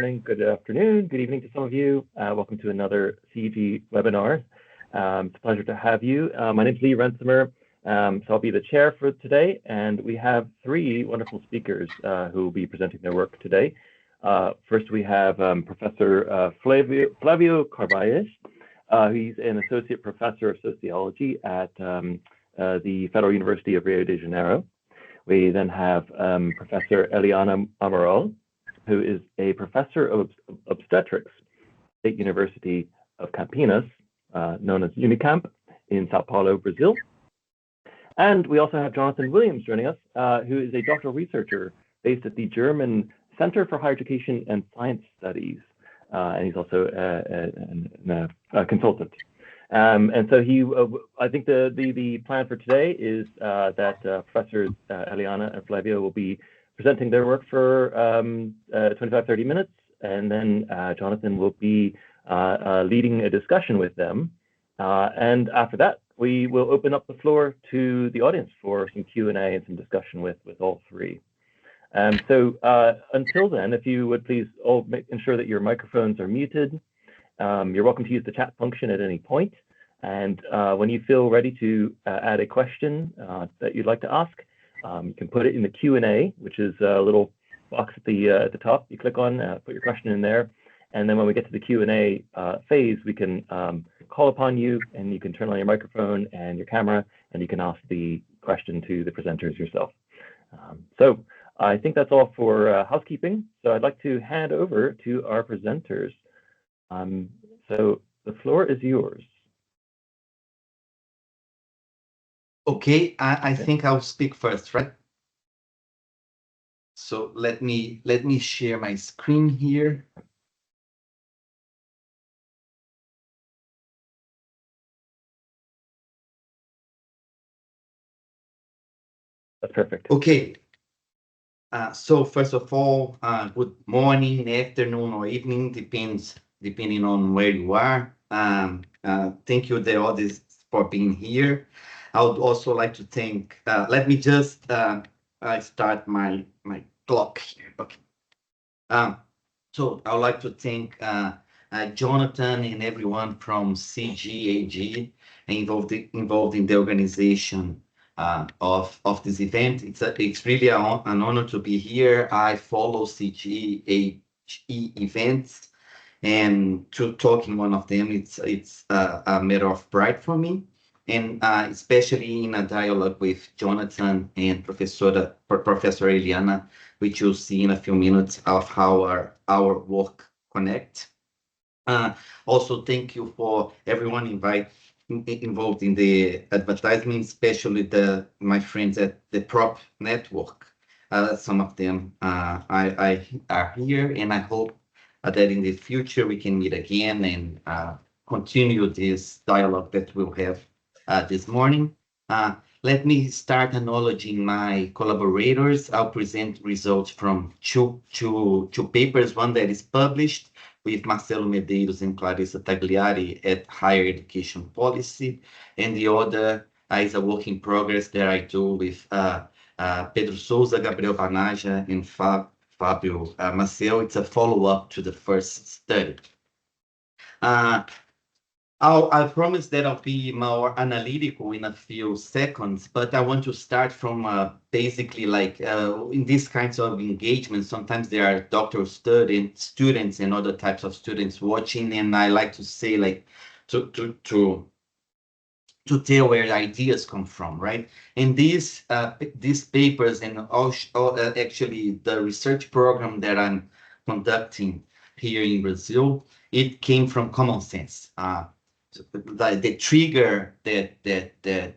morning, good afternoon, good evening to some of you. Welcome to another CEG webinar. It's a pleasure to have you. My name is Lee Rensimer, so I'll be the chair for today, and we have three wonderful speakers who will be presenting their work today. First, we have Professor Flavio Carvalles. He's an associate professor of sociology at the Federal University of Rio de Janeiro. We then have Professor Eliana Amaral, who is a professor of obstetrics at State University of Campinas, known as Unicamp in Sao Paulo, Brazil. And we also have Jonathan Williams joining us, who is a doctoral researcher based at the German Center for Higher Education and Science Studies. And he's also a consultant. And so I think the plan for today is that Professors Eliana and Flavio will be presenting their work for 25-30 minutes, and then Jonathan will be leading a discussion with them. And after that, we will open up the floor to the audience for some Q&A and some discussion with all three. So until then, if you would please all ensure that your microphones are muted. You're welcome to use the chat function at any point. And when you feel ready to add a question that you'd like to ask, you can put it in the Q&A, which is a little box at the top. You click on, put your question in there. And then when we get to the Q&A phase, we can call upon you, and you can turn on your microphone and your camera, and you can ask the question to the presenters yourself. So I think that's all for housekeeping. So I'd like to hand over to our presenters. So the floor is yours. Okay, I think I'll speak first, right? So let me share my screen here. That's perfect. Okay. So first of all, good morning, afternoon, or evening, depending on where you are. Thank you, the audience, for being here. I would also like to thank. Let me just start my clock here. Okay. So I would like to thank Jonathan and everyone from CGAG involved in the organization of this event. It's really an honor to be here. I follow CGAG events, and to talk in one of them, it's a matter of pride for me, and especially in a dialogue with Jonathan and Professor Eliana, which you'll see in a few minutes of how our work connect. Also, thank you for everyone involved in the advertisement, especially my friends at the Prop Network. Some of them I are here, and I hope that in the future we can meet again and continue this dialogue that we'll have this morning. Let me start acknowledging my collaborators. I'll present results from two papers, one that is published with Marcelo Medeiros and Clarissa Tagliari at Higher Education Policy, and the other is a work in progress that I do with Pedro Souza, Gabriel Banaja, and Fabio Maciel. It's a follow-up to the first study. I promise that I'll be more analytical in a few seconds, but I want to start from basically like in these kinds of engagements, sometimes there are doctoral students and other types of students watching, and I like to say like to tell where ideas come from, right? And these papers and actually the research program that I'm conducting here in Brazil, it came from common sense. The trigger that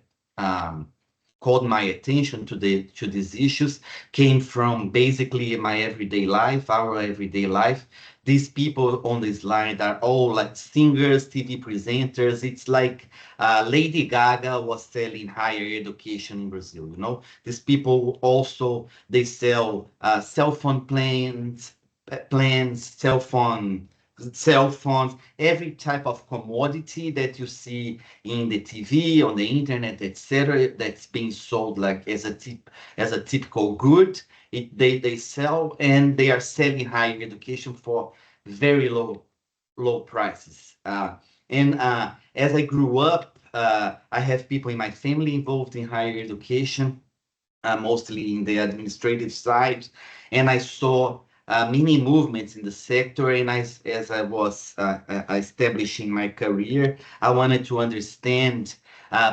called my attention to these issues came from basically my everyday life, our everyday life. These people on this line are all like singers, TV presenters. It's like Lady Gaga was selling higher education in Brazil. You know, these people also, they sell cell phone plans, cell phone cell phones, every type of commodity that you see in the TV, on the internet, etc., that's being sold like as a typical good. They sell, and they are selling higher education for very low prices. And as I grew up, I have people in my family involved in higher education, mostly in the administrative side, and I saw many movements in the sector. And as I was establishing my career, I wanted to understand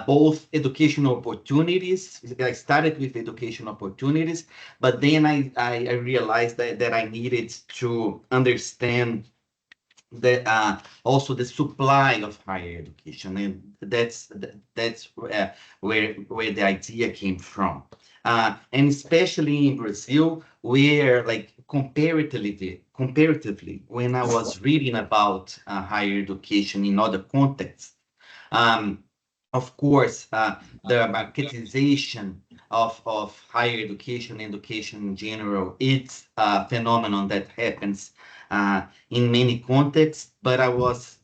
both educational opportunities. I started with education opportunities, but then I realized that I needed to understand also the supply of higher education, and that's where the idea came from. And especially in Brazil, where like comparatively, when I was reading about higher education in other contexts, um, of course, the marketization of higher education in general, it's a phenomenon that happens in many contexts. But I was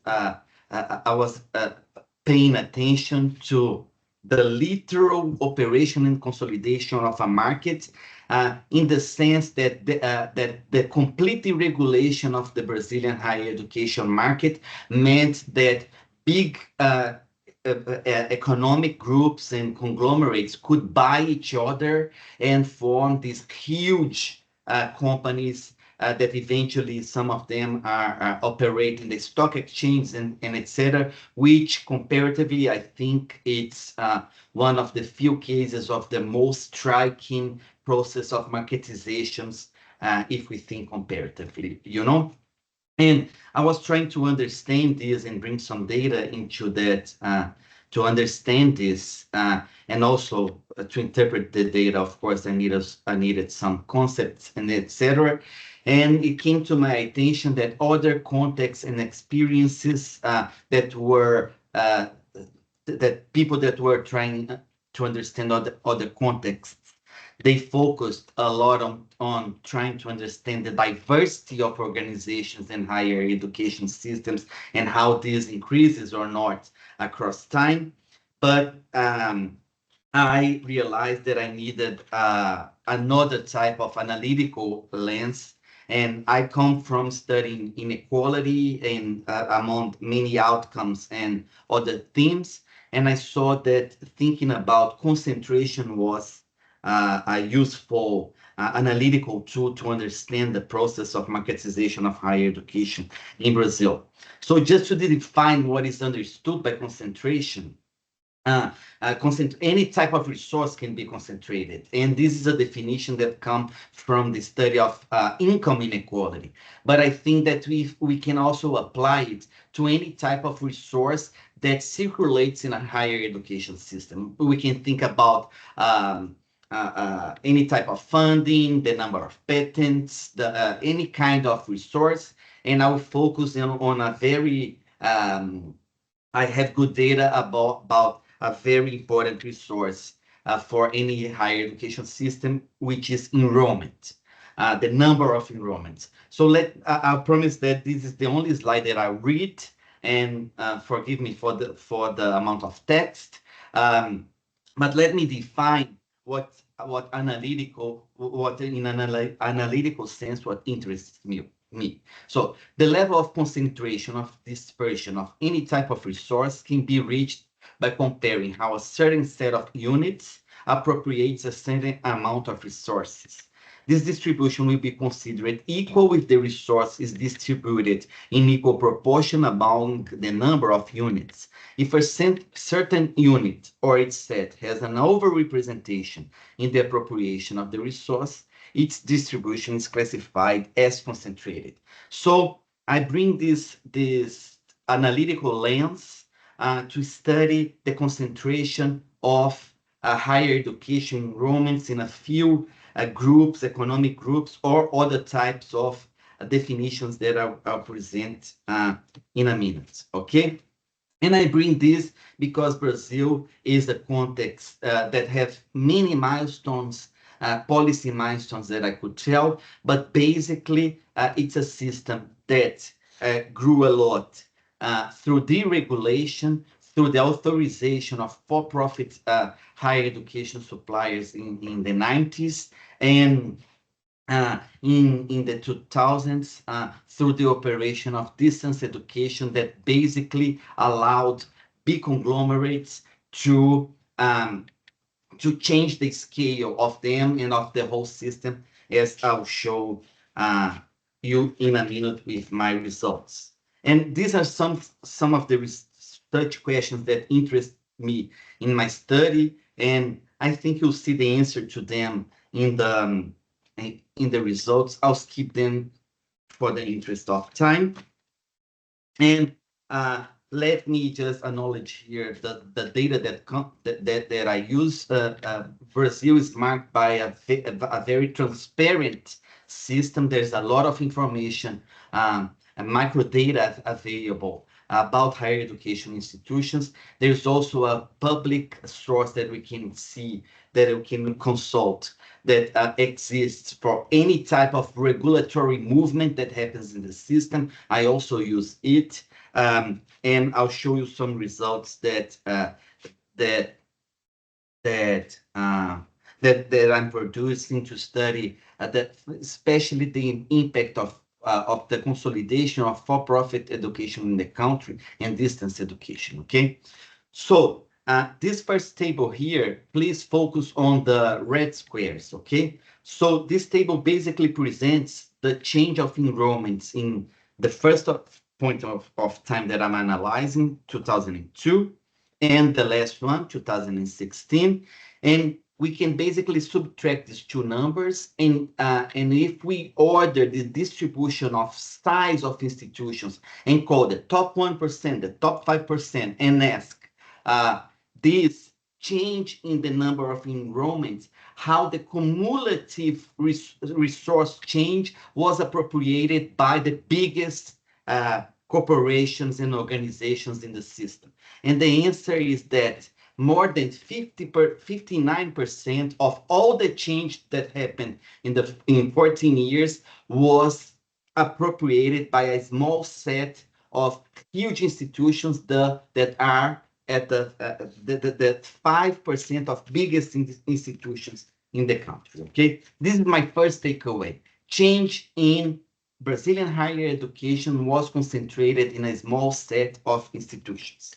paying attention to the literal operation and consolidation of a market, in the sense that the complete deregulation of the Brazilian higher education market meant that big economic groups and conglomerates could buy each other and form these huge companies that eventually some of them are operating the stock exchange and etc., which comparatively, I think it's one of the few cases of the most striking process of marketizations, if we think comparatively, And I was trying to understand this and bring some data into that, to understand this, and also to interpret the data. Of course, I needed some concepts and etc. And it came to my attention that other contexts and experiences that people that were trying to understand other contexts, they focused a lot on trying to understand the diversity of organizations and higher education systems and how this increases or not across time. But I realized that I needed another type of analytical lens. And I come from studying inequality and among many outcomes and other themes. And I saw that thinking about concentration was a useful analytical tool to understand the process of marketization of higher education in Brazil. So just to define what is understood by concentration, any type of resource can be concentrated. And this is a definition that comes from the study of income inequality. But I think that we can also apply it to any type of resource that circulates in a higher education system. We can think about any type of funding, the number of patents, any kind of resource. And I will focus on a very I have good data about a very important resource for any higher education system, which is enrollment, the number of enrollments. So I promise that this is the only slide that I read, and forgive me for the amount of text. But let me define what in an analytical sense, what interests me. So the level of concentration of dispersion of any type of resource can be reached by comparing how a certain set of units appropriates a certain amount of resources. This distribution will be considered equal if the resource is distributed in equal proportion among the number of units. If a certain unit or its set has an overrepresentation in the appropriation of the resource, its distribution is classified as concentrated. So I bring this analytical lens to study the concentration of higher education enrollments in a few groups, economic groups, or other types of definitions that I'll present in a minute, okay? And I bring this because Brazil is a context that have many milestones, policy milestones that I could tell, but basically it's a system that grew a lot through deregulation, through the authorization of for-profit higher education suppliers in the 90s, and in the 2000s through the operation of distance education that basically allowed big conglomerates to change the scale of them and of the whole system, as I'll show you in a minute with my results. And these are some of the research questions that interest me in my study, and I think you'll see the answer to them in the results. I'll skip them for the interest of time. And let me just acknowledge here the data that I use. Brazil is marked by a very transparent system. There's a lot of information and micro data available about higher education institutions. There's also a public source that we can see, that we can consult, that exists for any type of regulatory movement that happens in the system. I also use it, and I'll show you some results that I'm producing to study that, especially the impact of the consolidation of for-profit education in the country and distance education. Okay, so this first table here, please focus on the red squares. Okay, so this table basically presents the change of enrollments in the first point of time that I'm analyzing, 2002, and the last one, 2016, and we can basically subtract these two numbers, and if we order the distribution of size of institutions and call the top 1%, the top 5%, and ask this change in the number of enrollments, how the cumulative resource change was appropriated by the biggest corporations and organizations in the system. And the answer is that more than 59% of all the change that happened in 14 years was appropriated by a small set of huge institutions that are at the 5% of biggest institutions in the country. Okay, this is my first takeaway. Change in Brazilian higher education was concentrated in a small set of institutions.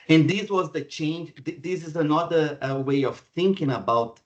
And this was the change. This is another way of thinking about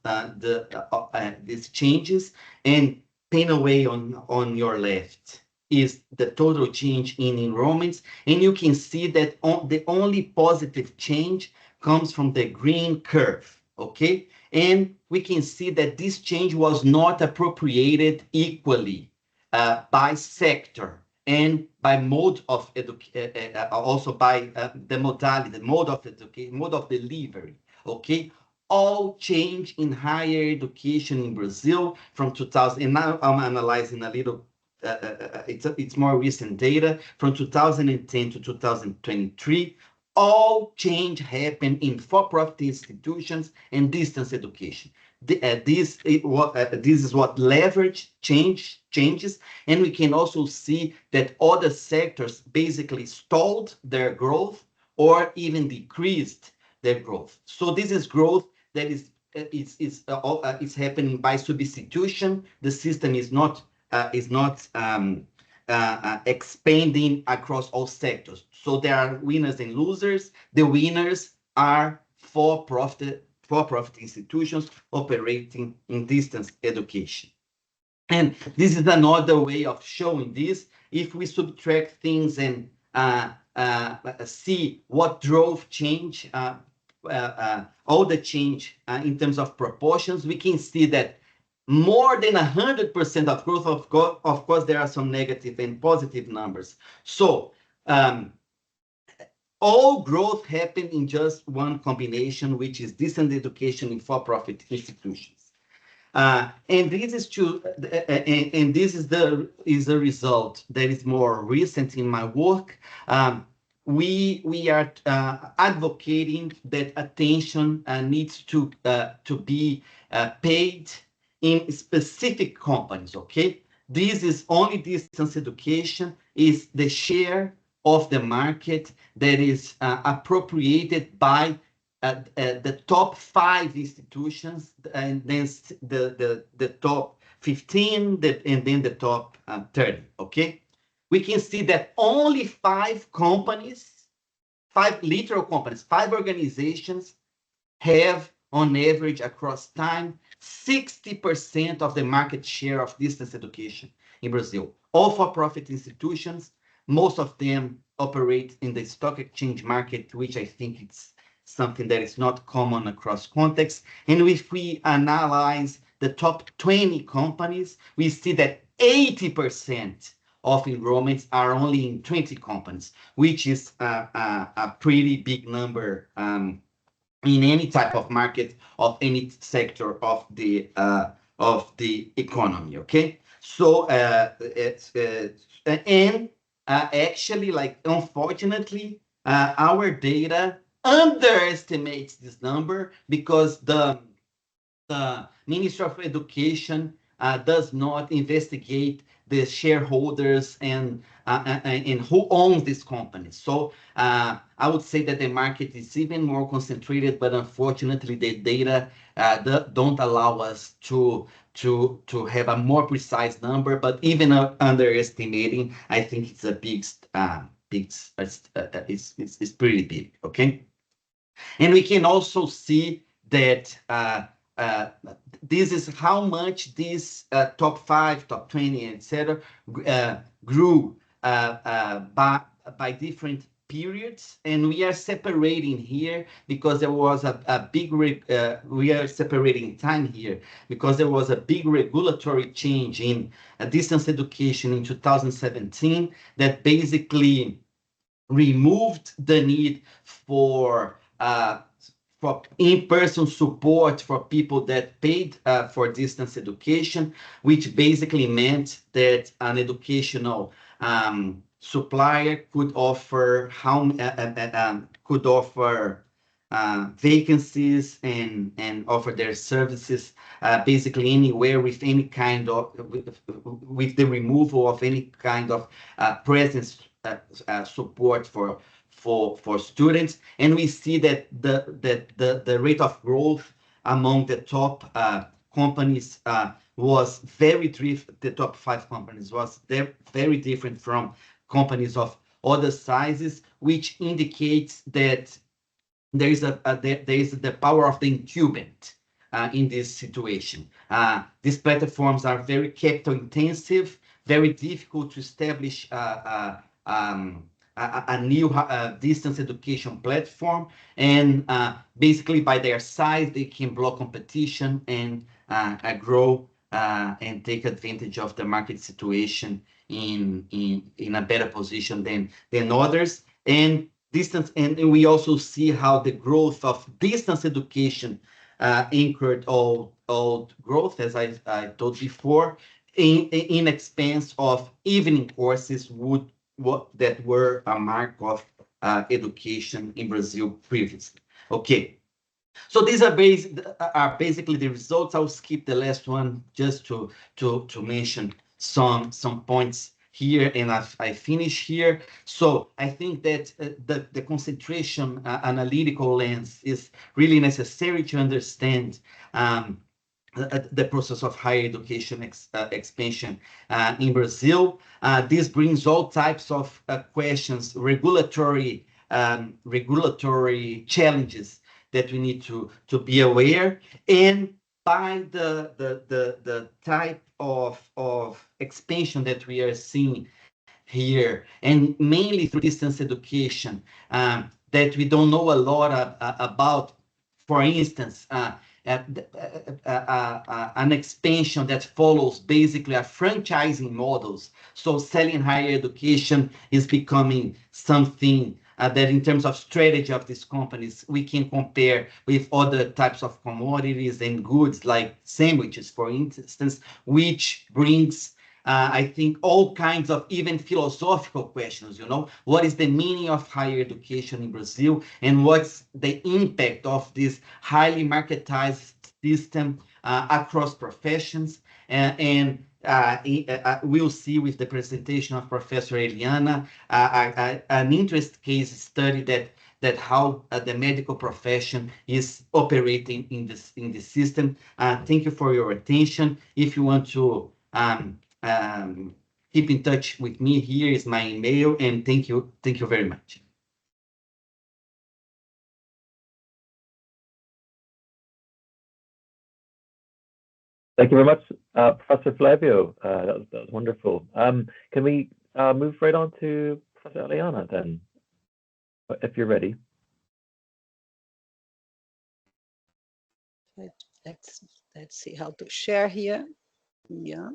these changes. And pane away on your left is the total change in enrollments. And you can see that the only positive change comes from the green curve. Okay, and we can see that this change was not appropriated equally by sector and by mode of education, also by the modality, the mode of education, mode of delivery. Okay, all change in higher education in Brazil from 2000, and now I'm analyzing a little. It's more recent data from 2010 to 2023. All change happened in for-profit institutions and distance education. This is what leverage changes, and we can also see that other sectors basically stalled their growth or even decreased their growth. So this is growth that is happening by substitution. The system is not expanding across all sectors. So there are winners and losers. The winners are for-profit institutions operating in distance education. And this is another way of showing this. If we subtract things and see what drove change, all the change in terms of proportions, we can see that more than 100% of growth, of course, there are some negative and positive numbers. So all growth happened in just one combination, which is distance education in for-profit institutions. And this is the result that is more recent in my work. We are advocating that attention needs to be paid in specific companies. Okay, This is only distance education, is the share of the market that is appropriated by the top 5 institutions, and then the top 15, and then the top 30, okay? We can see that only 5 companies, 5 literal companies, 5 organizations have, on average, across time, 60% of the market share of distance education in Brazil. All for-profit institutions, most of them operate in the stock exchange market, which I think it's something that is not common across contexts. And if we analyze the top 20 companies, we see that 80% of enrollments are only in 20 companies, which is a pretty big number in any type of market of any sector of the economy. Okay, so actually, like, unfortunately, our data underestimates this number because the Ministry of Education does not investigate the shareholders and who owns these companies. So I would say that the market is even more concentrated, but unfortunately, the data don't allow us to have a more precise number. But even underestimating, I think it's a it's pretty big. Okay, and we can also see that this is how much these top 5, top 20, etc., grew by different periods, and we are separating here because there was a big we are separating time here because there was a big regulatory change in distance education in 2017 that basically removed the need for in-person support for people that paid for distance education, which basically meant that an educational supplier could offer vacancies and offer their services basically anywhere with any kind of with the removal of any kind of presence support for students. And we see that the rate of growth among the top companies was very different. The top 5 companies was very different from companies of other sizes, which indicates that there is the power of the incumbent in this situation. These platforms are very capital intensive, very difficult to establish a new distance education platform, and basically by their size they can block competition and grow and take advantage of the market situation in a better position than others. And we also see how the growth of distance education anchored all growth, as I told before, in expense of evening courses that were a mark of education in Brazil previously. Okay, so these are basically the results. I'll skip the last one just to mention some points here, and I finish here. So I think that the concentration analytical lens is really necessary to understand the process of higher education expansion in Brazil. This brings all types of questions, regulatory challenges that we need to be aware, and by the type of expansion that we are seeing here, and mainly through distance education, that we don't know a lot about. For instance, an expansion that follows basically a franchising models. So selling higher education is becoming something that in terms of strategy of these companies, we can compare with other types of commodities and goods like sandwiches, for instance, which brings I think all kinds of even philosophical questions, what is the meaning of higher education in Brazil, and what's the impact of this highly marketized system across professions, and we'll see with the presentation of Professor Eliana an interest case study that how the medical profession is operating in this system. Thank you for your attention. If you want to keep in touch with me, here is my email, and thank you very much. Thank you very much, Professor Flavio. That was wonderful. Can we move right on to Professor Eliana then, if you're ready? Let's see how to share here. Yeah.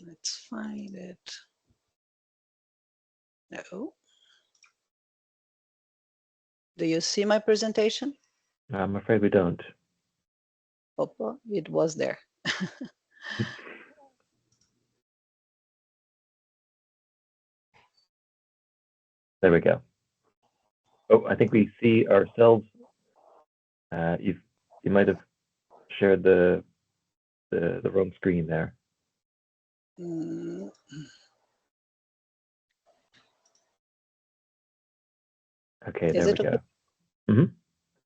Let's find it. No. Do you see my presentation? I'm afraid we don't. Oh, it was there. There we go. Oh, I think we see ourselves. You might have shared the wrong screen there. Okay, there we go. Mm-hmm.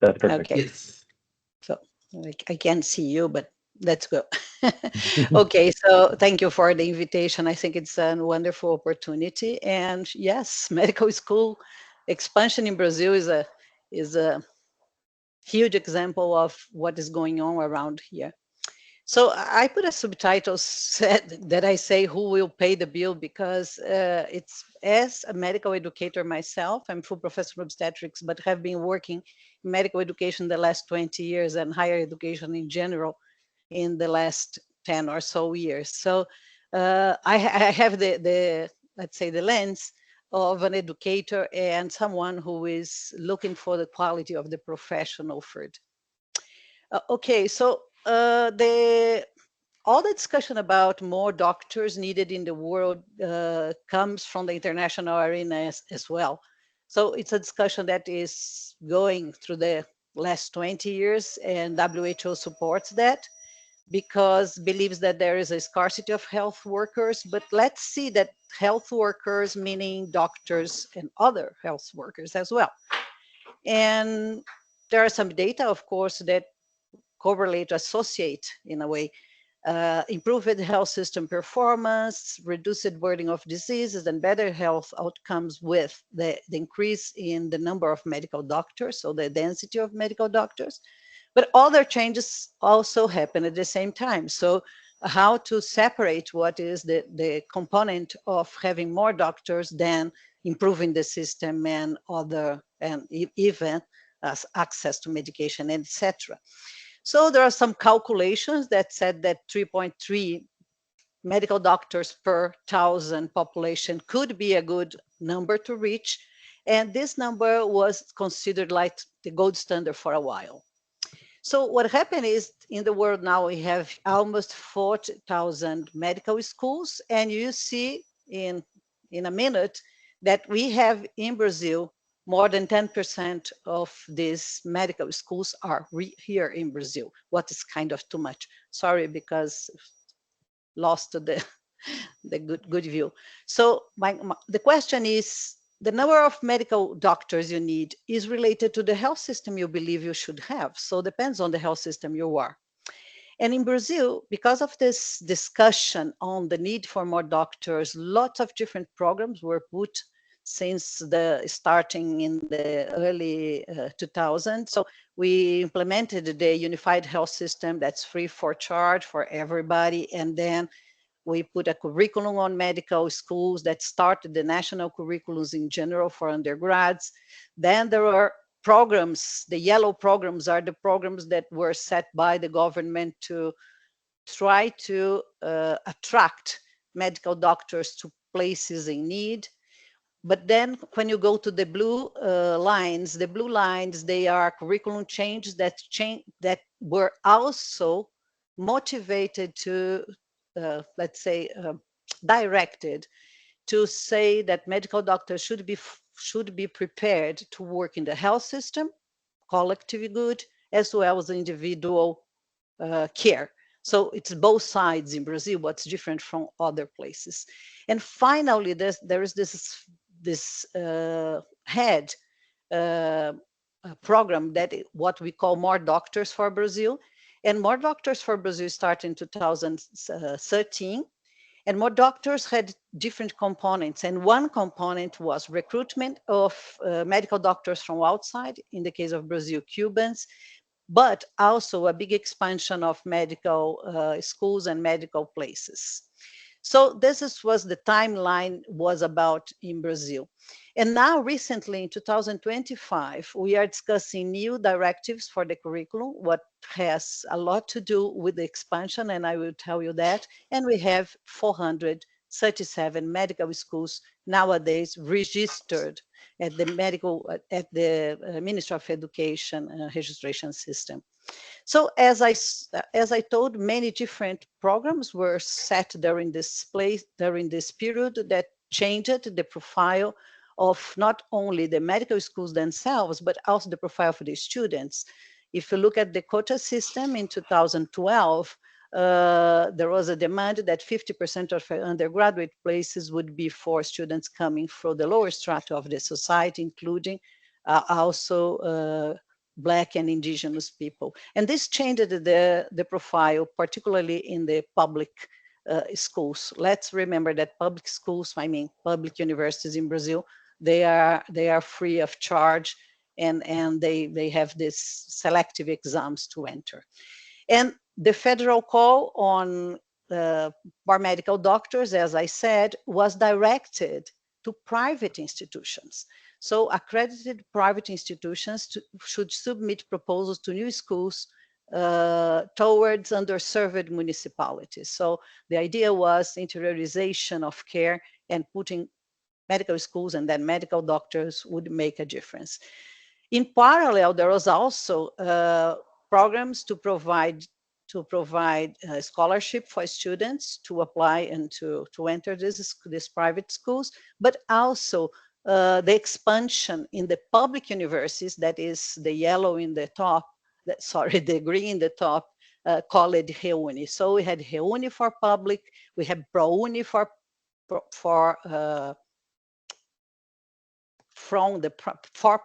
That's perfect. Okay. Yes. So I can't see you, but let's go. Okay, so thank you for the invitation. I think it's a wonderful opportunity. And yes, medical school expansion in Brazil is a huge example of what is going on around here. So I put a subtitle that I say who will pay the bill, because it's, as a medical educator myself, I'm full professor of obstetrics, but have been working in medical education the last 20 years and higher education in general in the last 10 or so years. So I have the let's say the lens of an educator and someone who is looking for the quality of the profession offered. Okay, so all the discussion about more doctors needed in the world comes from the international arena as well. So it's a discussion that is going through the last 20 years, and WHO supports that because believes that there is a scarcity of health workers. But let's see that health workers, meaning doctors and other health workers as well. And there are some data, of course, that correlate, associate in a way, improved health system performance, reduced burden of diseases, and better health outcomes with the increase in the number of medical doctors, so the density of medical doctors. But other changes also happen at the same time. So how to separate what is the component of having more doctors than improving the system and even access to medication, etc. So there are some calculations that said that 3.3 medical doctors per 1,000 population could be a good number to reach. And this number was considered like the gold standard for a while. So what happened is, in the world now, we have almost 40,000 medical schools. And you see in a minute that we have in Brazil more than 10% of these medical schools are here in Brazil, what is kind of too much. Sorry, because lost the good view. So the question is, the number of medical doctors you need is related to the health system you believe you should have. So it depends on the health system you are. And in Brazil, because of this discussion on the need for more doctors, lots of different programs were put since the starting in the early 2000s. So we implemented the unified health system that's free for charge for everybody. And then we put a curriculum on medical schools that started the national curriculums in general for undergrads. Then there are programs, the yellow programs are the programs that were set by the government to try to attract medical doctors to places in need. But then when you go to the blue lines, they are curriculum changes that were also motivated to, let's say, directed to say that medical doctors should be prepared to work in the health system, collective good, as well as individual care. So it's both sides in Brazil, what's different from other places. And finally, there is this head program that what we call More Doctors for Brazil. And More Doctors for Brazil started in 2013. And More Doctors had different components. And one component was recruitment of medical doctors from outside, in the case of Brazil, Cubans, but also a big expansion of medical schools and medical places. So was the timeline was about in Brazil. And now recently in 2025, we are discussing new directives for the curriculum, what has a lot to do with the expansion, and I will tell you that. And we have 437 medical schools nowadays registered at the Ministry of Education registration system. So as I told, many different programs were set during this period that changed the profile of not only the medical schools themselves, but also the profile of the students. If you look at the quota system in 2012, there was a demand that 50% of undergraduate places would be for students coming from the lower strata of the society, including also Black and indigenous people. And this changed the profile, particularly in the public schools. Let's remember that public schools, I mean public universities in Brazil, they are free of charge, and they have these selective exams to enter. And the federal call on paramedical doctors, as I said, was directed to private institutions. So accredited private institutions should submit proposals to new schools towards underserved municipalities. So the idea was interiorization of care and putting medical schools and then medical doctors would make a difference. In parallel, there was also programs to provide scholarship for students to apply and to enter these private schools, but also the expansion in the public universities, that is the yellow in the top, the green in the top, called Reúne. So we had Reúne for public, we had ProUni for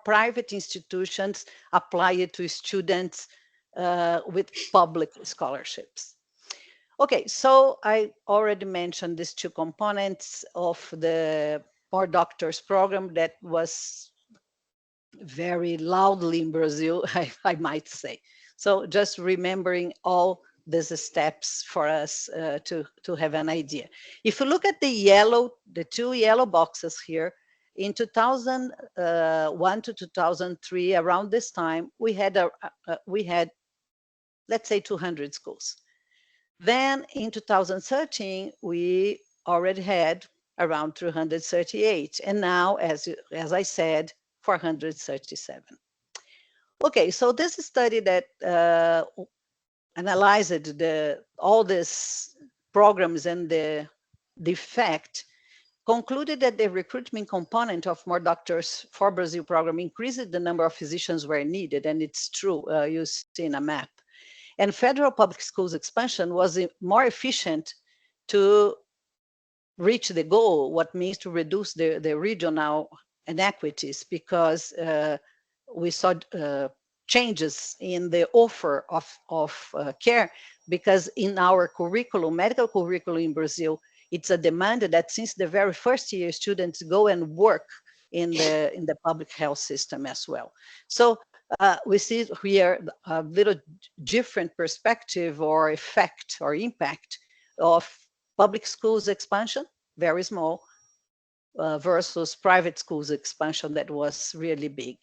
private institutions apply it to students with public scholarships. Okay, so I already mentioned these two components of the More Doctors program that was very loudly in Brazil, I might say. So just remembering all these steps for us to have an idea. If you look at the two yellow boxes here, in 2001 to 2003, around this time, we had let's say 200 schools. Then in 2013, we already had around 338, and now, as I said, 437. Okay, so this study that analyzed all these programs and the effect concluded that the recruitment component of More Doctors for Brazil program increased the number of physicians where needed, and it's true, you see in a map. And federal public schools expansion was more efficient to reach the goal, what means to reduce the regional inequities, because we saw changes in the offer of care, because in our curriculum, medical curriculum in Brazil, it's a demand that since the very first year, students go and work in the public health system as well. So we see here a little different perspective or effect or impact of public schools expansion, very small, versus private schools expansion that was really big.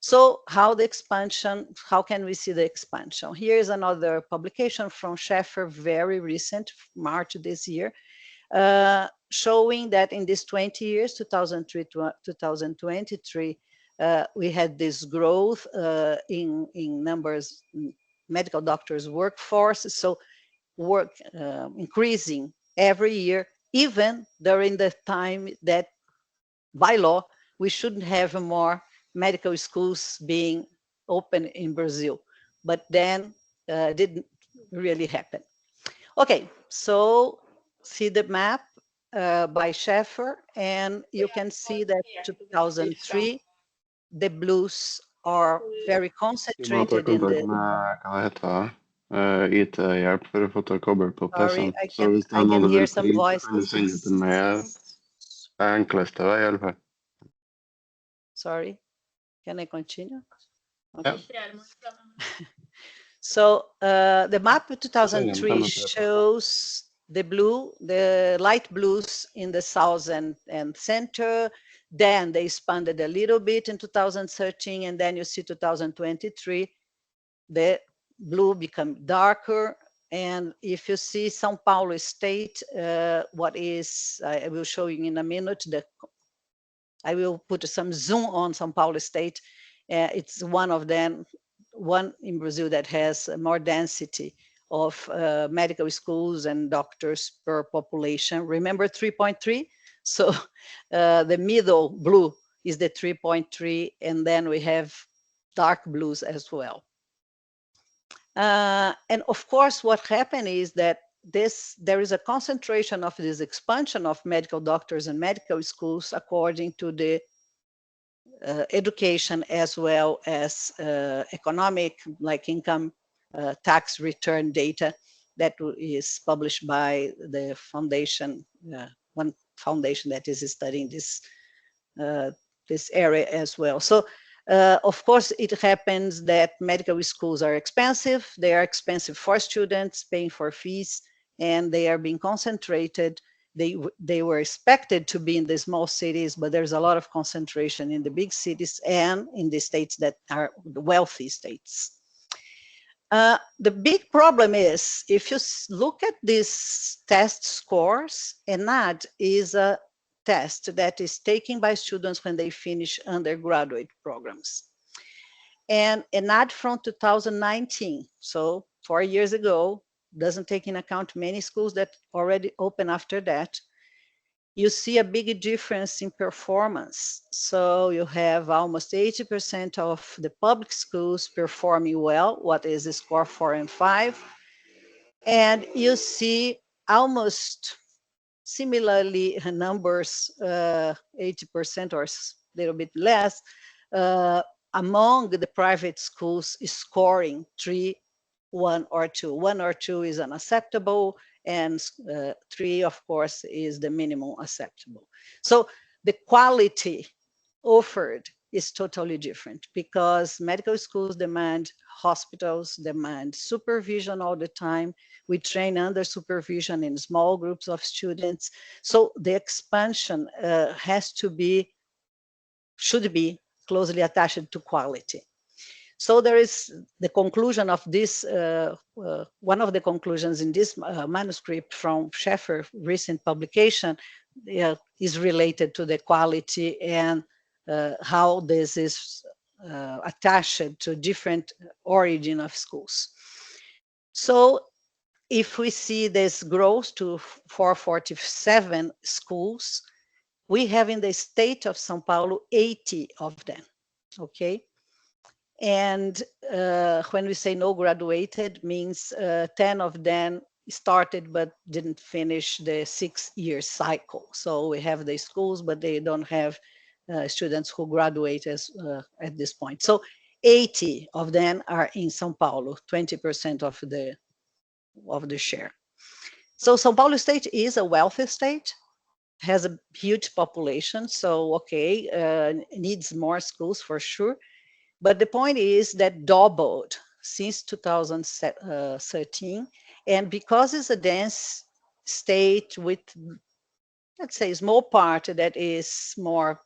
So how can we see the expansion? Here is another publication from Sheffer, very recent, March this year, showing that in these 20 years, 2003 to 2023, we had this growth in numbers, medical doctors workforce, so increasing every year, even during the time that by law, we shouldn't have more medical schools being open in Brazil. But then really happen. Okay, so see the map by Schaeffer, and you can see that 2003, the blues are very concentrated in the. Hva heter det? IT-hjelp for å få til å koble på Sorry, PC-en. Så hvis det I er noe can du hear vil some printe, så kan du voices. sende det til meg. Det er enkleste vei, i alle fall. Sorry, can I continue? Ja. So the map of 2003 shows the blue, the light blues in the south and center. Then they expanded a little bit in 2013, and then you see 2023, the blue become darker. And if you see São Paulo state, what is, I will show you in a minute, I will put some zoom on São Paulo state. It's one of them, one in Brazil that has more density of medical schools and doctors per population. Remember 3.3? So the middle blue is the 3.3, and then we have dark blues as well. And of course, what happened is that there is a concentration of this expansion of medical doctors and medical schools according to the education as well as economic, like income tax return data that is published by the foundation, one foundation that is studying this area as well. So of course, it happens that medical schools are expensive. They are expensive for students, paying for fees, and they are being concentrated. They were expected to be in the small cities, but there's a lot of concentration in the big cities and in the states that are the wealthy states. The big problem is, if you look at these test scores, ENAD is a test that is taken by students when they finish undergraduate programs. And ENAD from 2019, so 4 years ago, doesn't take into account many schools that already open after that. You see a big difference in performance. So you have almost 80% of the public schools performing well, what is the score 4 and 5. And you see almost similarly numbers, 80% or a little bit less, among the private schools is scoring 3, 1 or 2. 1 or 2 is unacceptable, and 3, of course, is the minimum acceptable. So the quality offered is totally different because medical schools demand hospitals, demand supervision all the time. We train under supervision in small groups of students. So the expansion should be closely attached to quality. So there is the conclusion of this, one of the conclusions in this manuscript from Schaeffer recent publication is related to the quality and how this is attached to different origin of schools. So if we see this growth to 447 schools, we have in the state of São Paulo 80 of them, okay? And when we say no graduated, means 10 of them started but didn't finish the 6-year cycle. So we have the schools, but they don't have students who graduate at this point. So 80 of them are in São Paulo, 20% of the share. So São Paulo state is a wealthy state, has a huge population. So, okay, needs more schools for sure. But the point is that doubled since 2013. And because it's a dense state with, let's say, a small part that is more,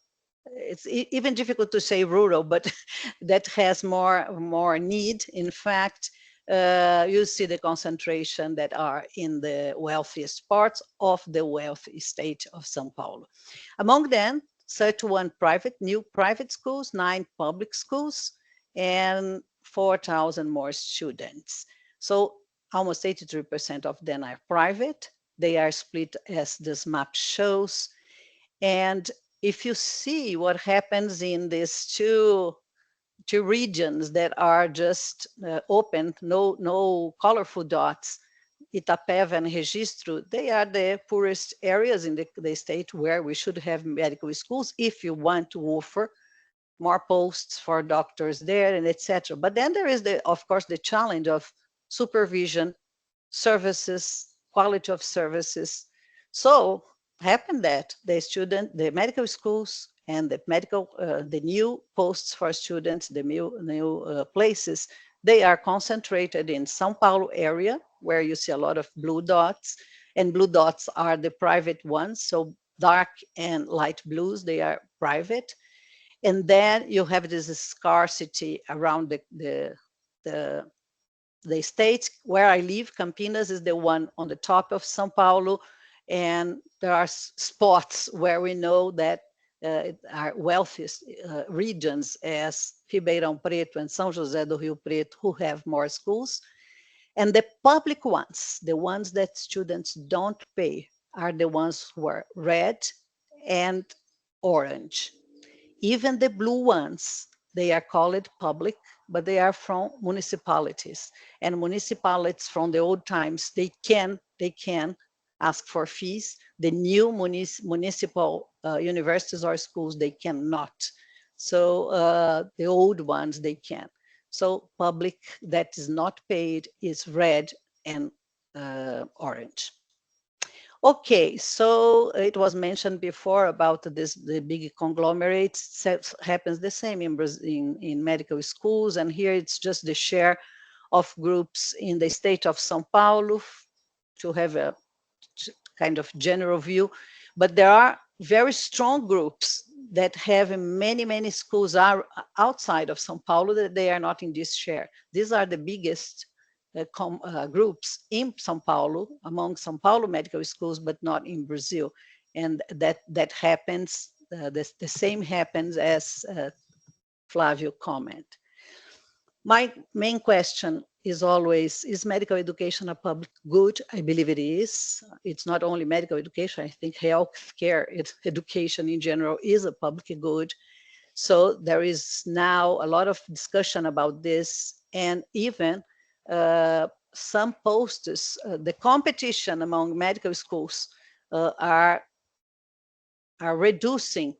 it's even difficult to say rural, but that has more need. In fact, you see the concentration that are in the wealthiest parts of the wealthy state of São Paulo. Among them, 31 new private schools, 9 public schools, and 4,000 more students. So almost 83% of them are private. They are split as this map shows. And if you see what happens in these two to regions that are just open, no colorful dots, Itapeva and Registro, they are the poorest areas in the state where we should have medical schools if you want to offer more posts for doctors there and etc. But then there is, of course, the challenge of supervision, services, quality of services. So happened that the medical schools and the new posts for students, the new places, they are concentrated in São Paulo area, where you see a lot of blue dots, and blue dots are the private ones. So dark and light blues, they are private. And then you have this scarcity around the state where I live. Campinas is the one on the top of São Paulo, and there are spots where we know that are wealthiest regions as Ribeirão Preto and São José do Rio Preto, who have more schools. And the public ones, the ones that students don't pay, are the ones who are red and orange. Even the blue ones, they are called public, but they are from municipalities. And municipalities from the old times, they can ask for fees. The new municipal universities or schools, they cannot. So the old ones, they can. So public that is not paid is red and orange. Okay, so it was mentioned before about the big conglomerates. Happens the same in medical schools, and here it's just the share of groups in the state of São Paulo to have a kind of general view. But there are very strong groups that have many schools are outside of São Paulo that they are not in this share. These are the biggest groups in São Paulo, among São Paulo medical schools, but not in Brazil. And that happens, the same happens as Flavio comment. My main question is always, is medical education a public good? I believe it is. It's not only medical education. I think healthcare education in general is a public good. So there is now a lot of discussion about this, and even some posters, the competition among medical schools are reducing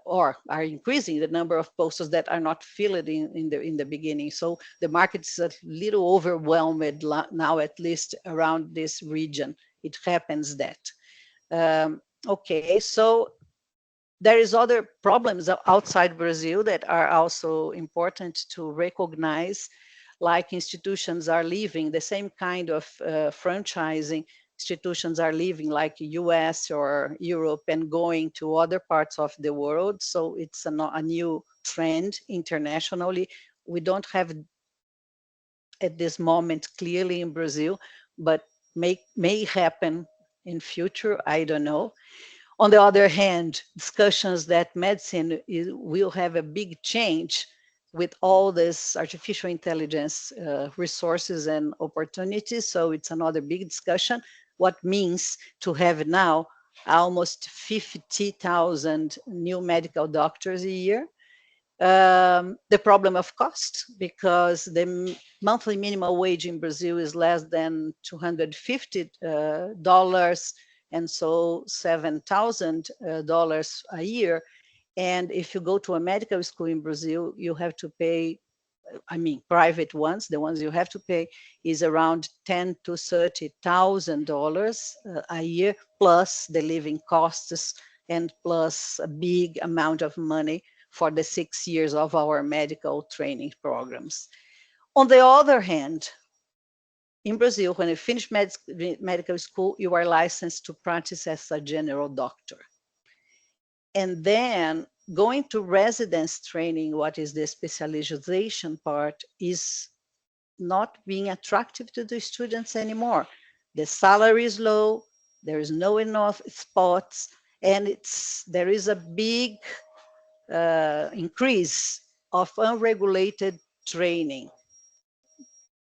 or are increasing the number of posters that are not filled in the beginning. So the market is a little overwhelmed now, at least around this region. It happens that. Okay, so there is other problems outside Brazil that are also important to recognize, like institutions are leaving, the same kind of franchising institutions are leaving, like US or Europe, and going to other parts of the world. So it's a new trend internationally. We don't have at this moment clearly in Brazil, but may happen in future, I don't know. On the other hand, discussions that medicine will have a big change with all this artificial intelligence resources and opportunities. So it's another big discussion. What means to have now almost 50,000 new medical doctors a year. The problem of cost, because the monthly minimum wage in Brazil is less than $250, and so $7,000 a year. And if you go to a medical school in Brazil, you have to pay, I mean, private ones, the ones you have to pay is around $10,000 to $30,000 a year, plus the living costs, and plus a big amount of money for the 6 years of our medical training programs. On the other hand, in Brazil, when you finish medical school, you are licensed to practice as a general doctor. And then going to residence training, what is the specialization part, is not being attractive to the students anymore. The salary is low, there is no enough spots, and there is a big increase of unregulated training.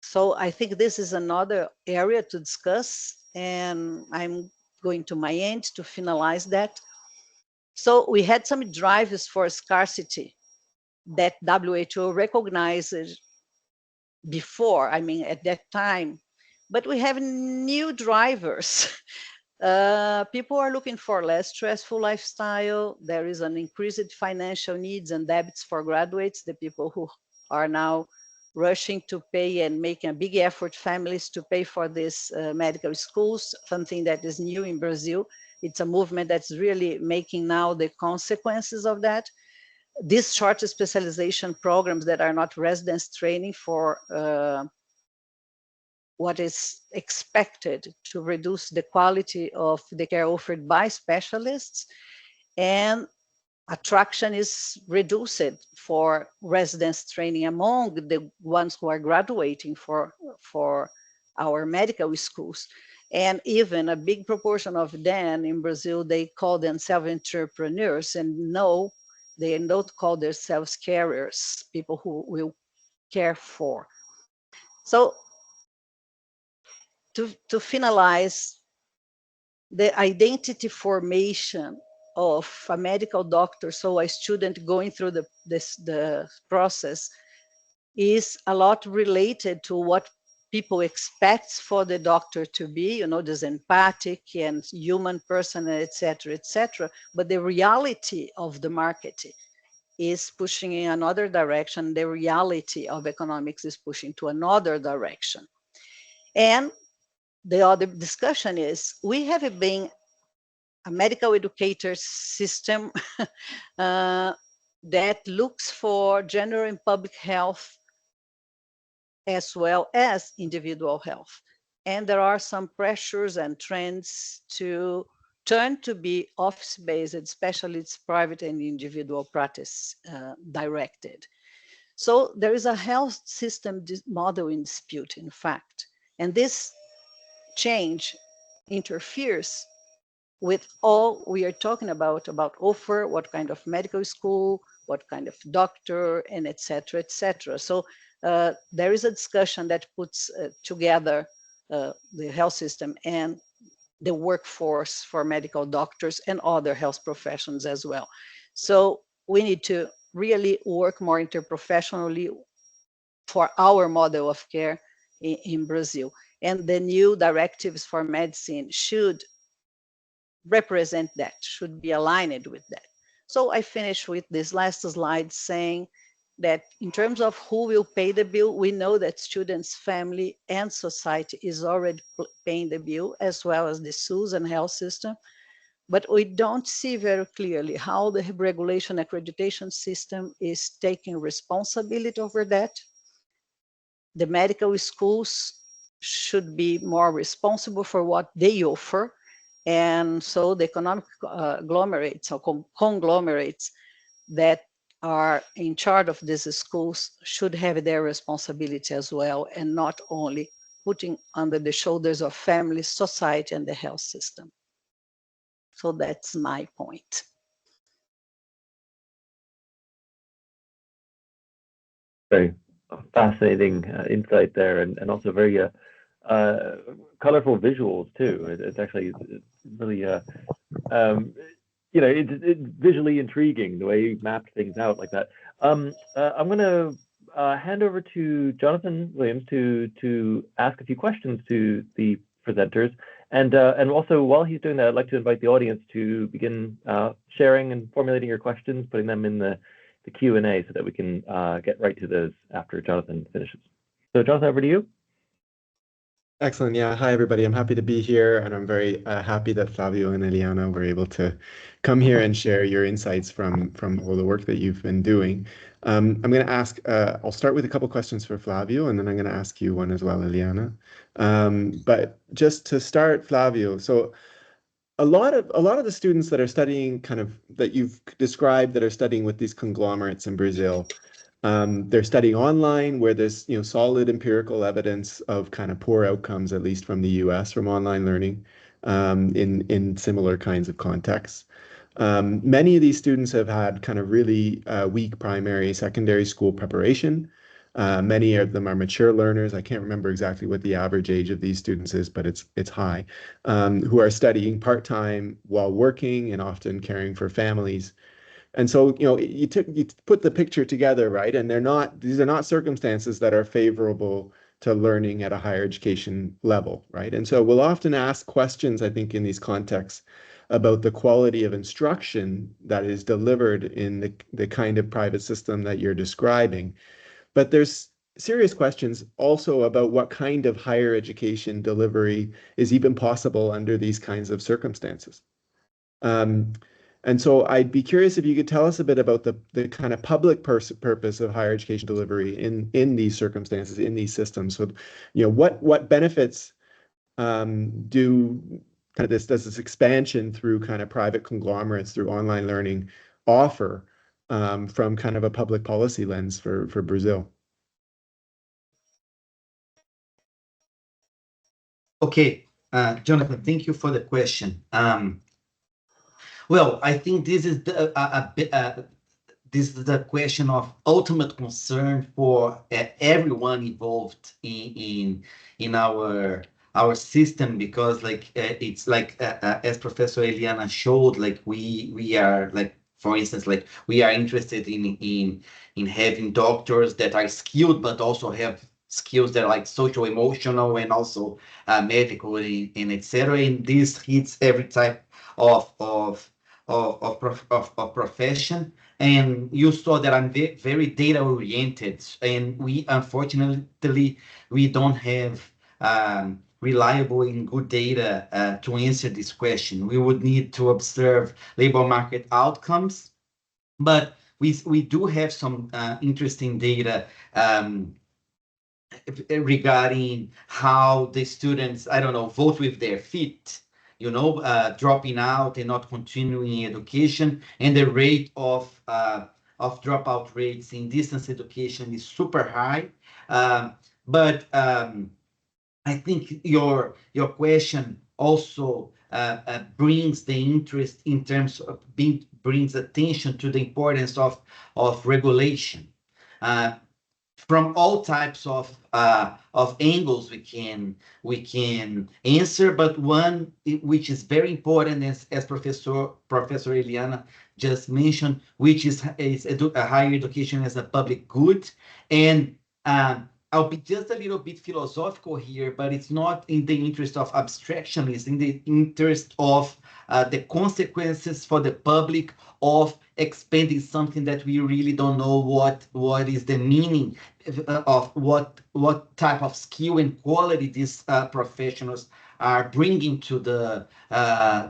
So I think this is another area to discuss, and I'm going to my end to finalize that. So we had some drivers for scarcity that WHO recognizes before, I mean, at that time. But we have new drivers. People are looking for less stressful lifestyle. There is an increased financial needs and debts for graduates, the people who are now rushing to pay and making a big effort, families, to pay for these medical schools, something that is new in Brazil. It's a movement that's really making now the consequences of that. These short specialization programs that are not residence training for what is expected to reduce the quality of the care offered by specialists, and attraction is reduced for residence training among the ones who are graduating for our medical schools. And even a big proportion of them in Brazil, they call themselves entrepreneurs, and no, they don't call themselves carers, people who will care for. So to finalize, the identity formation of a medical doctor, so a student going through the process, is a lot related to what people expect for the doctor to be, this empathic and human person, etc., etc. But the reality of the market is pushing in another direction. The reality of economics is pushing to another direction. And the other discussion is, we have been a medical educator system that looks for general and public health as well as individual health. And there are some pressures and trends to turn to be office-based, especially it's private and individual practice directed. So there is a health system model in dispute, in fact. And this change interferes with all we are talking about offer, what kind of medical school, what kind of doctor, and etc., etc. So there is a discussion that puts together the health system and the workforce for medical doctors and other health professions as well. So we need to really work more interprofessionally for our model of care in Brazil. And the new directives for medicine should represent that, should be aligned with that. So I finish with this last slide saying that in terms of who will pay the bill, we know that students, family, and society is already paying the bill, as well as the SUS and health system. But we don't see very clearly how the regulation accreditation system is taking responsibility over that. The medical schools should be more responsible for what they offer. And so the economic conglomerates or conglomerates that are in charge of these schools should have their responsibility as well, and not only putting under the shoulders of family, society, and the health system. So that's my point. Very fascinating insight there, and also very colorful visuals too. It's actually really it's visually intriguing the way you mapped things out like that. I'm going to hand over to Jonathan Williams to ask a few questions to the presenters, and also while he's doing that, I'd like to invite the audience to begin sharing and formulating your questions, putting them in the Q&A so that we can get right to those after Jonathan finishes. So Jonathan, over to you. Excellent. Yeah. Hi, everybody. I'm happy to be here, and I'm very happy that Flavio and Eliana were able to come here and share your insights from all the work that you've been doing. I'm going to ask, I'll start with a couple questions for Flavio, and then I'm going to ask you one as well, Eliana. But just to start, Flavio, so a lot of the students that are studying that you've described that are studying with these conglomerates in Brazil, they're studying online where there's solid empirical evidence of kind of poor outcomes, at least from the US, from online learning in similar kinds of contexts. Many of these students have had kind of really weak primary, secondary school preparation. Many of them are mature learners. I can't remember exactly what the average age of these students is, but it's high, who are studying part-time while working and often caring for families. And so, you put the picture together, right? And these are not circumstances that are favorable to learning at a higher education level, right? And so we'll often ask questions, I think, in these contexts about the quality of instruction that is delivered in the kind of private system that you're describing. But there's serious questions also about what kind of higher education delivery is even possible under these kinds of circumstances. And so I'd be curious if you could tell us a bit about the kind of public purpose of higher education delivery in these circumstances, in these systems. So, what benefits do kind of does this expansion through kind of private conglomerates through online learning offer from kind of a public policy lens for Brazil? Okay, Jonathan, thank you for the question. Well, I think this is the question of ultimate concern for everyone involved in our system, because it's as Professor Eliana showed, we are, for instance, we are interested in having doctors that are skilled but also have skills that are social emotional and also medical and etc. And this hits every type of profession. And you saw that I'm very data oriented, and we unfortunately don't have reliable and good data to answer this question. We would need to observe labor market outcomes, but we do have some interesting data regarding how the students, I don't know, vote with their feet, dropping out and not continuing education, and the rate of dropout rates in distance education is super high. But I think your question also brings the interest in terms of brings attention to the importance of regulation. From all types of angles we can answer, but one which is very important, as Professor Eliana just mentioned, which is higher education as a public good. And I'll be just a little bit philosophical here, but it's not in the interest of abstraction, it's in the interest of the consequences for the public of expanding something that we really don't know what is the meaning of, what type of skill and quality these professionals are bringing to the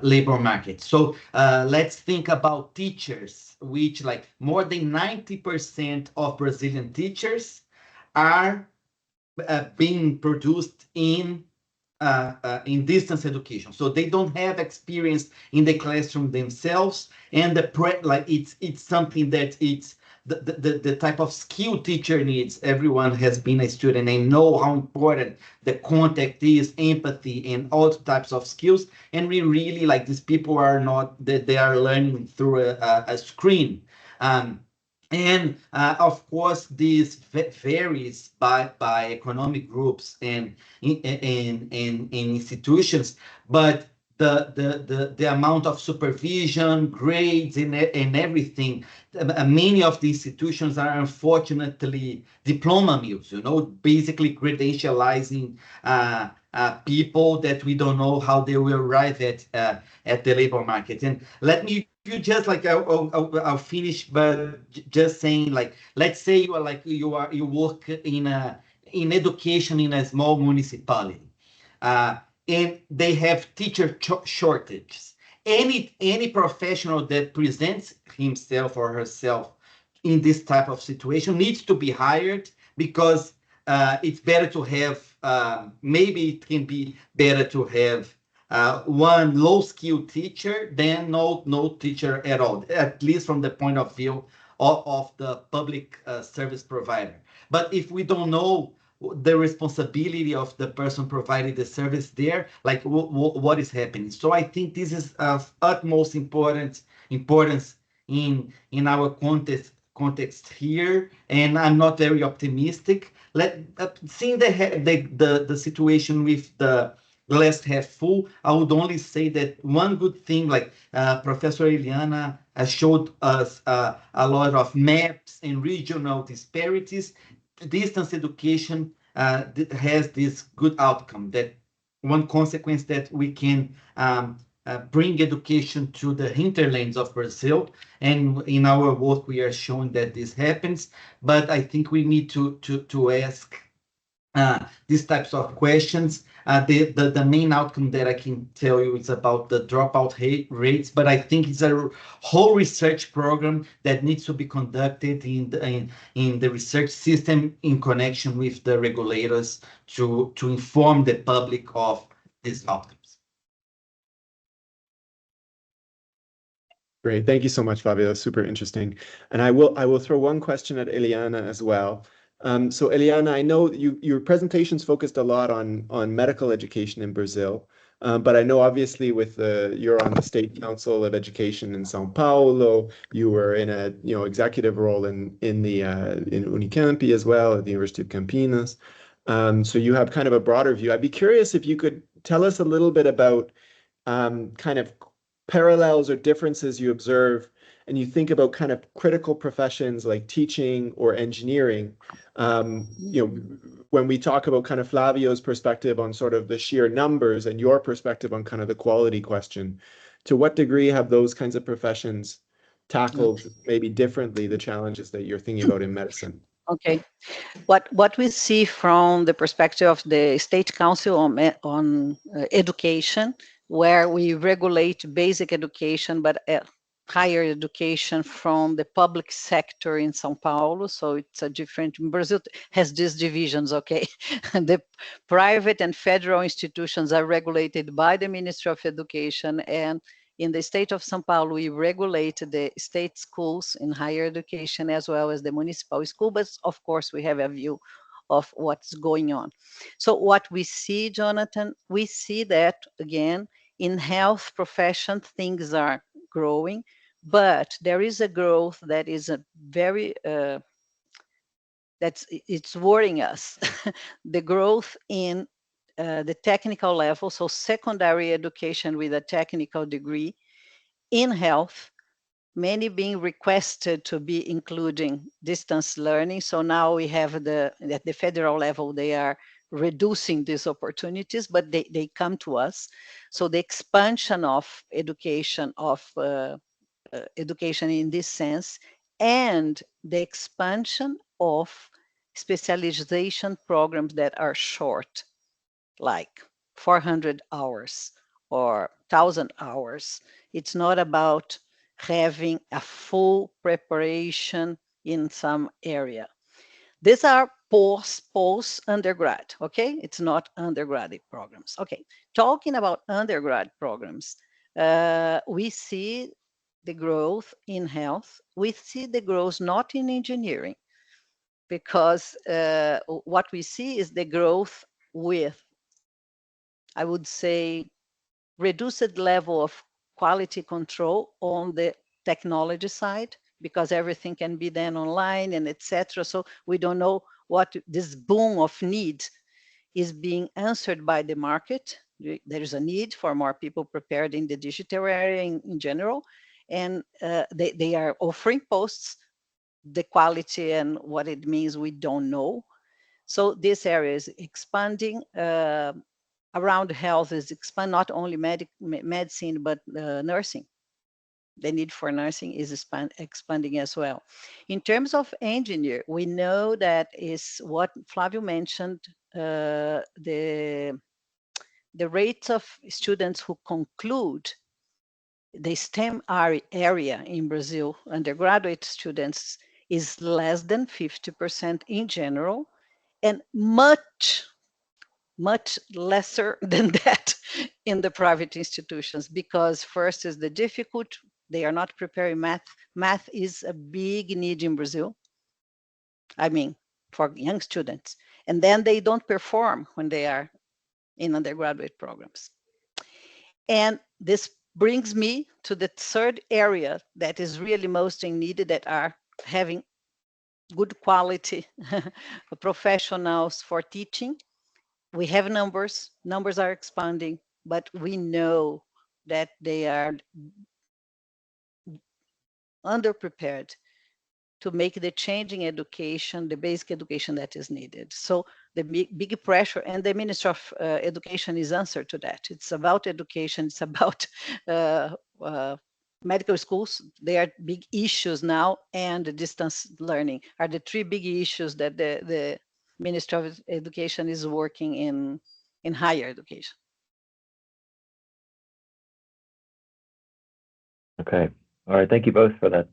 labor market. So let's think about teachers, which more than 90% of Brazilian teachers are being produced in distance education, so they don't have experience in the classroom themselves, and it's something that it's the type of skill teacher needs. Everyone has been a student and know how important the contact is, empathy, and all types of skills. And we really these people are not that they are learning through a screen. And of course, this varies by economic groups and institutions, but the amount of supervision, grades, and everything. Many of the institutions are unfortunately diploma mills, basically credentializing people that we don't know how they will arrive at the labor market. And let me just I'll finish, but just saying, let's say you work in education in a small municipality, and they have teacher shortages. Any professional that presents himself or herself in this type of situation needs to be hired, because it's better to have, maybe it can be better to have one low-skilled teacher than no teacher at all, at least from the point of view of the public service provider. But if we don't know the responsibility of the person providing the service there, what is happening? So I think this is of utmost importance in our context here, and I'm not very optimistic. Seeing the situation with the glass half full, I would only say that one good thing, like Professor Eliana showed us a lot of maps and regional disparities. Distance education has this good outcome, that one consequence that we can bring education to the hinterlands of Brazil. And in our work, we are showing that this happens. But I think we need to ask these types of questions. The main outcome that I can tell you is about the dropout rates, but I think it's a whole research program that needs to be conducted in the research system in connection with the regulators to inform the public of these outcomes. Great. Thank you so much, Fabio. That's super interesting. And I will throw one question at Eliana as well. So Eliana, I know your presentations focused a lot on medical education in Brazil, but I know obviously you're on the State Council of Education in São Paulo. You were in a executive role in Unicamp as well at the University of Campinas. So you have kind of a broader view. I'd be curious if you could tell us a little bit about kind of parallels or differences you observe and you think about kind of critical professions like teaching or engineering. When we talk about kind of Flavio's perspective on sort of the sheer numbers and your perspective on kind of the quality question, to what degree have those kinds of professions tackled maybe differently the challenges that you're thinking about in medicine? Okay. What we see from the perspective of the State Council on Education, where we regulate basic education, but higher education from the public sector in São Paulo. So it's a different, Brazil has these divisions, okay? The private and federal institutions are regulated by the Ministry of Education, and in the state of São Paulo, we regulate the state schools in higher education as well as the municipal school, but of course we have a view of what's going on. So what we see, Jonathan, we see that again, in health profession, things are growing, but there is a growth that is a very, it's worrying us. The growth in the technical level, so secondary education with a technical degree in health, many being requested to be including distance learning. So now we have at the federal level, they are reducing these opportunities, but they come to us. So the expansion of education in this sense, and the expansion of specialization programs that are short, like 400 hours or 1,000 hours. It's not about having a full preparation in some area. These are post-undergrad, okay? It's not undergraduate programs. Okay, talking about undergrad programs, we see the growth in health. We see the growth not in engineering, because what we see is the growth with, I would say, reduced level of quality control on the technology side, because everything can be done online and etc. So we don't know what this boom of need is being answered by the market. There is a need for more people prepared in the digital area in general, and they are offering posts. The quality and what it means, we don't know. So this area is expanding. Around health is expand, not only medicine, but nursing. The need for nursing is expanding as well. In terms of engineer, we know that is what Flavio mentioned, the rates of students who conclude the STEM area in Brazil, undergraduate students, is less than 50% in general, and much lesser than that in the private institutions, because first is the difficult, they are not preparing math. Math is a big need in Brazil, I mean, for young students. And then they don't perform when they are in undergraduate programs. And this brings me to the third area that is really most needed, that are having good quality professionals for teaching, we have numbers are expanding, but we know that they are underprepared to make the change in education, the basic education that is needed. So the big pressure, and the Ministry of Education is answer to that. It's about education, it's about medical schools. They are big issues now, and the distance learning are the three big issues that the Ministry of Education is working in higher education. Okay. All right. Thank you both for that.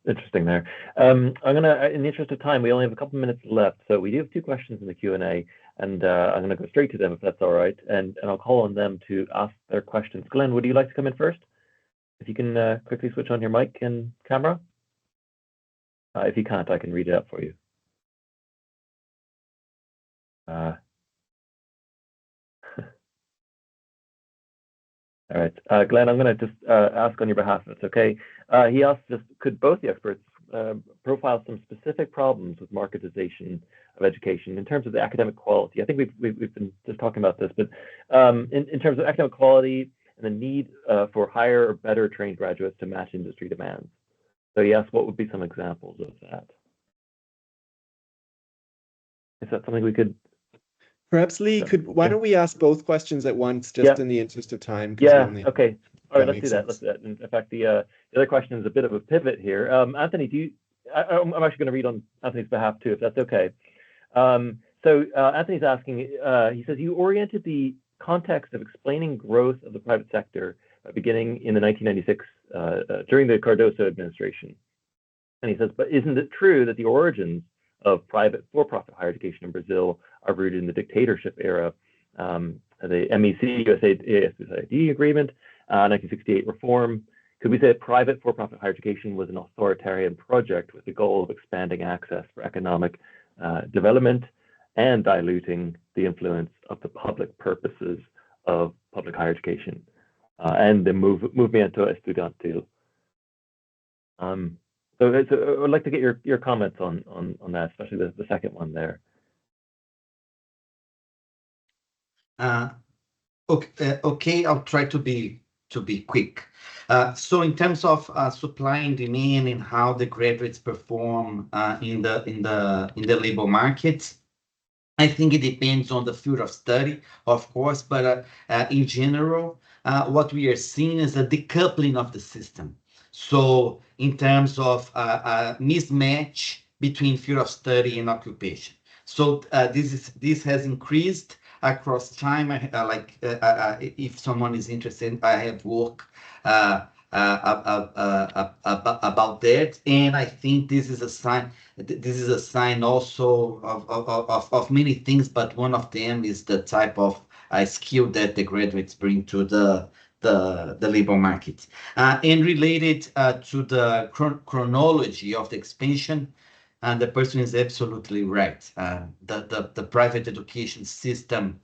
Interesting there. I'm gonna, in the interest of time, we only have a couple minutes left, so we do have two questions in the Q&A, and I'm gonna go straight to them if that's all right, and I'll call on them to ask their questions. Glenn, would you like to come in first? If you can quickly switch on your mic and camera. If you can't, I can read it out for you. All right, Glenn, I'm going to just ask on your behalf if it's okay. He asked just, could both the experts profile some specific problems with marketization of education in terms of the academic quality? I think we've been just talking about this, but in terms of academic quality and the need for higher or better trained graduates to match industry demands. So he asked, what would be some examples of that? Is that something we could? Perhaps Lee, why don't we ask both questions at once, just in the interest of time? Yeah, okay. All right, let's do that. Let's do that. In fact, the other question is a bit of a pivot here. Anthony, I'm actually going to read on Anthony's behalf too, if that's okay. So Anthony's asking, he says, you oriented the context of explaining growth of the private sector beginning in the 1996, during the Cardoso administration. And he says, but isn't it true that the origins of private for-profit higher education in Brazil are rooted in the dictatorship era, the MEC-USAID agreement, 1968 reform? Could we say that private for-profit higher education was an authoritarian project with the goal of expanding access for economic development and diluting the influence of the public purposes of public higher education and the movimiento estudiantil? So I'd like to get your comments on that, especially the second one there. Okay, I'll try to be quick. So in terms of supply and demand and how the graduates perform in the labor market, I think it depends on the field of study, of course, but in general, what we are seeing is a decoupling of the system. So in terms of mismatch between field of study and occupation. So this has increased across time. If someone is interested, I have work about that, and I think this is a sign. This is a sign also of many things, but one of them is the type of skill that the graduates bring to the labor market. And related to the chronology of the expansion, and the person is absolutely right. The private education system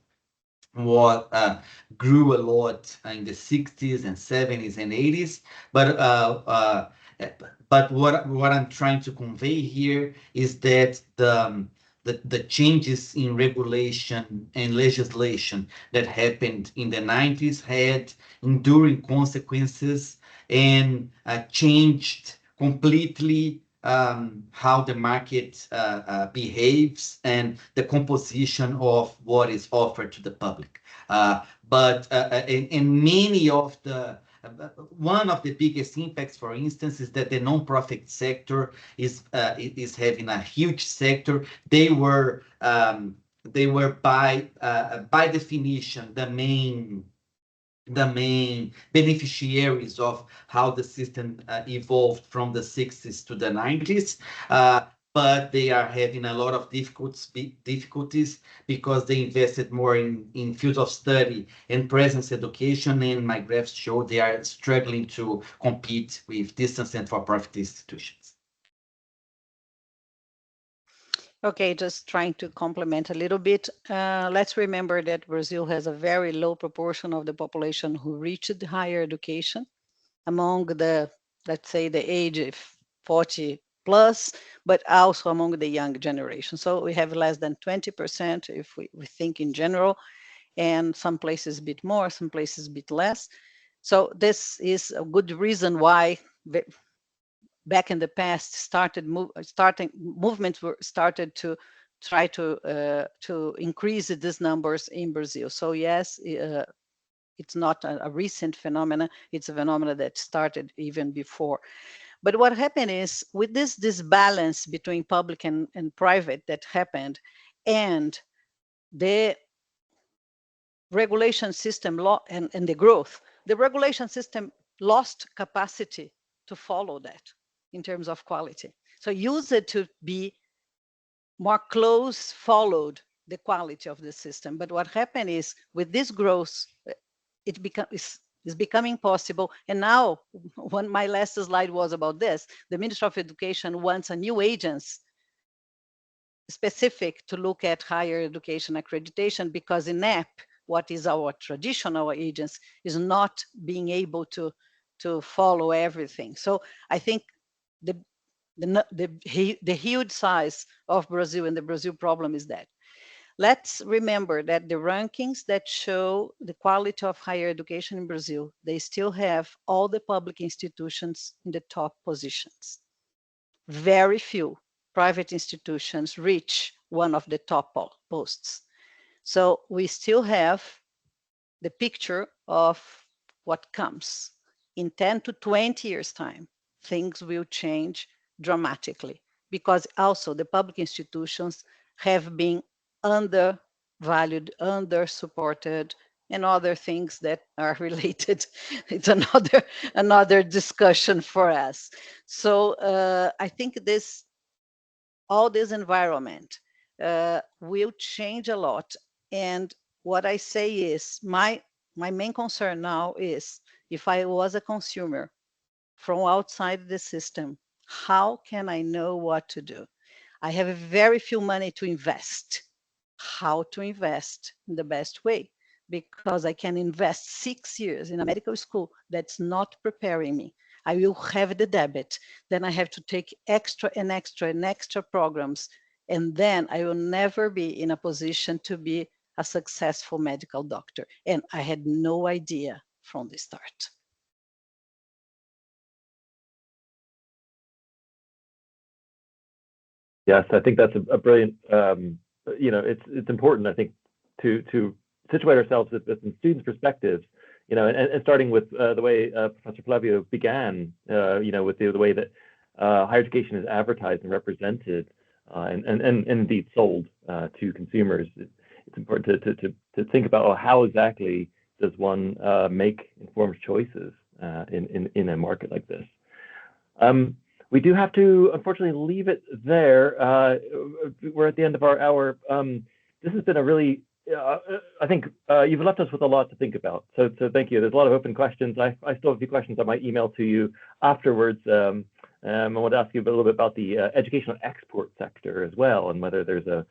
grew a lot in the 60s and 70s and 80s, but what I'm trying to convey here is that the changes in regulation and legislation that happened in the 90s had enduring consequences and changed completely how the market behaves and the composition of what is offered to the public. But in many of the one of the biggest impacts, for instance, is that the nonprofit sector is having a huge sector. They were by definition the main beneficiaries of how the system evolved from the 60s to the 90s. But they are having a lot of difficulties because they invested more in fields of study and presence education, and my graphs show they are struggling to compete with distance and for-profit institutions. Okay, just trying to complement a little bit. Let's remember that Brazil has a very low proportion of the population who reached higher education. Among the, let's say, the age of 40 plus, but also among the young generation. So we have less than 20% if we think in general, and some places a bit more, some places a bit less. So this is a good reason why back in the past movements were started to try to increase these numbers in Brazil. So yes, it's not a recent phenomenon. It's a phenomenon that started even before. But what happened is with this balance between public and private that happened, and the regulation system and the growth, the regulation system lost capacity to follow that in terms of quality. So use it to be more close followed the quality of the system. But what happened is with this growth, it is becoming possible. And now, when my last slide was about this, the Ministry of Education wants a new agency specific to look at higher education accreditation, because in NEP, what is our traditional agency, is not being able to follow everything. So I think the huge size of Brazil and the Brazil problem is that. Let's remember that the rankings that show the quality of higher education in Brazil, they still have all the public institutions in the top positions. Very few private institutions reach one of the top posts. So we still have the picture of what comes. In 10 to 20 years' time, things will change dramatically, because also the public institutions have been undervalued, under-supported, and other things that are related. It's another discussion for us. So I think all this environment will change a lot. And what I say is my main concern now is, if I was a consumer from outside the system, how can I know what to do? I have very few money to invest. How to invest in the best way? Because I can invest 6 years in a medical school that's not preparing me. I will have the debit. Then I have to take extra and extra and extra programs. And then I will never be in a position to be a successful medical doctor. And I had no idea from the start. Yes, I think that's a brilliant, it's important, I think, to situate ourselves with students' perspectives, and starting with the way Professor Flavio began, with the way that higher education is advertised and represented and indeed sold to consumers. It's important to think about how exactly does one make informed choices in a market like this. We do have to, unfortunately, leave it there. We're at the end of our hour. This has been a really, I think you've left us with a lot to think about. So thank you. There's a lot of open questions. I still have a few questions I might email to you afterwards. I want to ask you a little bit about the educational export sector as well, and whether there's a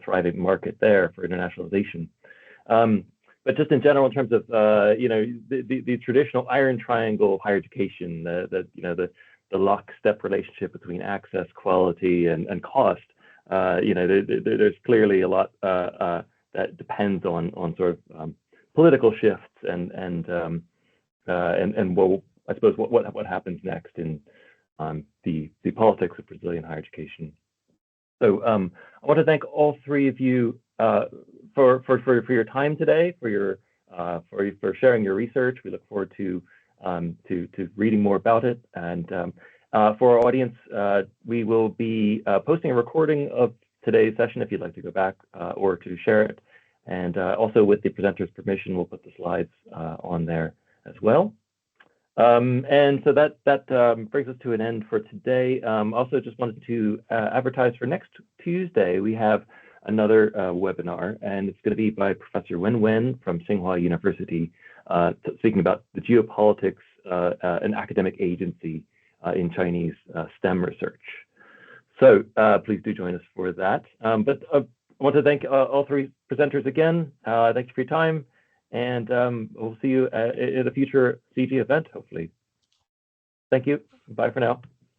thriving market there for internationalization. But just in general, in terms of the traditional iron triangle of higher education, the lockstep relationship between access, quality, and cost. There's clearly a lot that depends on sort of political shifts and I suppose what happens next in the politics of Brazilian higher education. So I want to thank all three of you for your time today, for sharing your research. We look forward to reading more about it. And for our audience, we will be posting a recording of today's session if you'd like to go back or to share it. And also, with the presenter's permission, we'll put the slides on there as well. And so that brings us to an end for today. Also, just wanted to advertise for next Tuesday, we have another webinar, and it's going to be by Professor Wen Wen from Tsinghua University, speaking about the geopolitics and academic agency in Chinese STEM research. So please do join us for that. But I want to thank all three presenters again. Thank you for your time, and we'll see you at a future CG event, hopefully. Thank you. Bye for now.